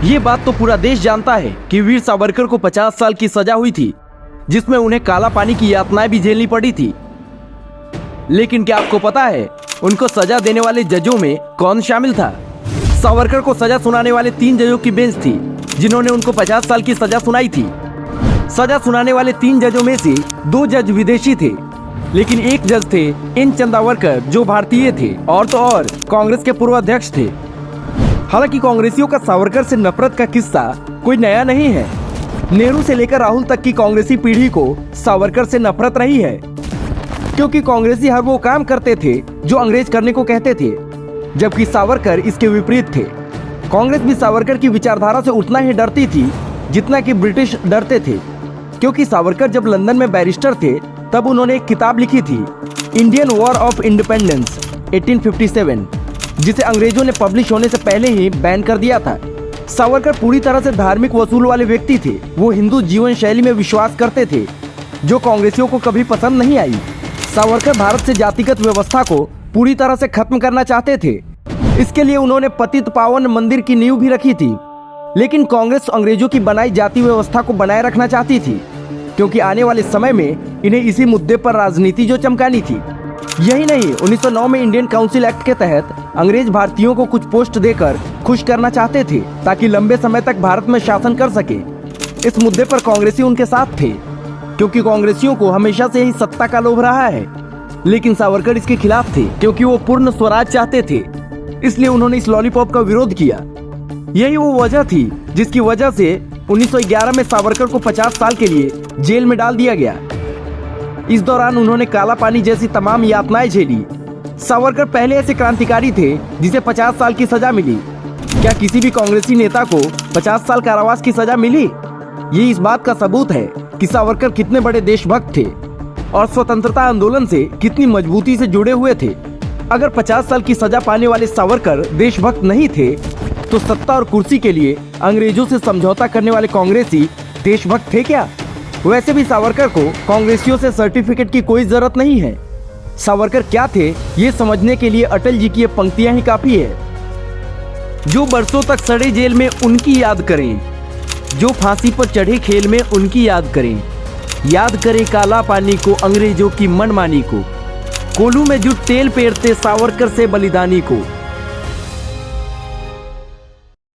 ये बात तो पूरा देश जानता है कि वीर सावरकर को 50 साल की सजा हुई थी, जिसमें उन्हें काला पानी की यातनाएं भी झेलनी पड़ी थी। लेकिन क्या आपको पता है उनको सजा देने वाले जजों में कौन शामिल था? सावरकर को सजा सुनाने वाले 3 जजों की बेंच थी, जिन्होंने उनको 50 साल की सजा सुनाई थी। सजा सुनाने वाले 3 जजों में से 2 जज विदेशी थे, लेकिन एक जज थे एन चंदावरकर, जो भारतीय थे और तो और कांग्रेस के पूर्व अध्यक्ष थे। हालांकि कांग्रेसियों का सावरकर से नफरत का किस्सा कोई नया नहीं है। नेहरू से लेकर राहुल तक की कांग्रेसी पीढ़ी को सावरकर से नफरत रही है, क्योंकि कांग्रेसी हर वो काम करते थे जो अंग्रेज करने को कहते थे, जबकि सावरकर इसके विपरीत थे। कांग्रेस भी सावरकर की विचारधारा से उतना ही डरती थी जितना कि ब्रिटिश डरते थे, क्योंकि सावरकर जब लंदन में बैरिस्टर थे तब उन्होंने एक किताब लिखी थी, इंडियन वॉर ऑफ इंडिपेंडेंस 1857, जिसे अंग्रेजों ने पब्लिश होने से पहले ही बैन कर दिया था। सावरकर पूरी तरह से धार्मिक वसूल वाले व्यक्ति थे। वो हिंदू जीवन शैली में विश्वास करते थे, जो कांग्रेसियों को कभी पसंद नहीं आई। सावरकर भारत से जातिगत व्यवस्था को पूरी तरह से खत्म करना चाहते थे। इसके लिए उन्होंने पतित पावन मंदिर की नींव भी रखी थी। लेकिन कांग्रेस अंग्रेजों की बनाई जाति व्यवस्था को बनाए रखना चाहती थी, क्योंकि आने वाले समय में इन्हें इसी मुद्दे पर राजनीति जो चमकानी थी। यही नहीं, 1909 में इंडियन काउंसिल एक्ट के तहत अंग्रेज भारतीयों को कुछ पोस्ट देकर खुश करना चाहते थे, ताकि लंबे समय तक भारत में शासन कर सके। इस मुद्दे पर कांग्रेसी उनके साथ थे, क्योंकि कांग्रेसियों को हमेशा से ही सत्ता का लोभ रहा है। लेकिन सावरकर इसके खिलाफ थे, क्योंकि वो पूर्ण स्वराज चाहते थे। इसलिए उन्होंने इस लॉलीपॉप का विरोध किया। यही वो वजह थी जिसकी वजह से 1911 में सावरकर को 50 साल के लिए जेल में डाल दिया गया। इस दौरान उन्होंने काला पानी जैसी तमाम यातनाएं झेली। सावरकर पहले ऐसे क्रांतिकारी थे जिसे 50 साल की सजा मिली। क्या किसी भी कांग्रेसी नेता को 50 साल कारावास की सजा मिली? ये इस बात का सबूत है कि सावरकर कितने बड़े देशभक्त थे और स्वतंत्रता आंदोलन से कितनी मजबूती से जुड़े हुए थे। अगर 50 साल की सजा पाने वाले सावरकर देशभक्त नहीं थे, तो सत्ता और कुर्सी के लिए अंग्रेजों से समझौता करने वाले कांग्रेसी देशभक्त थे क्या? वैसे भी सावरकर को कांग्रेसियों से सर्टिफिकेट की कोई जरूरत नहीं है। सावरकर क्या थे ये समझने के लिए अटल जी की ये पंक्तियां ही काफी है। जो बरसों तक सड़े जेल में उनकी याद करें, जो फांसी पर चढ़े खेल में उनकी याद करें। याद करें काला पानी को, अंग्रेजों की मनमानी को, कोलू में जुट तेल पेरते सावरकर से बलिदानी को।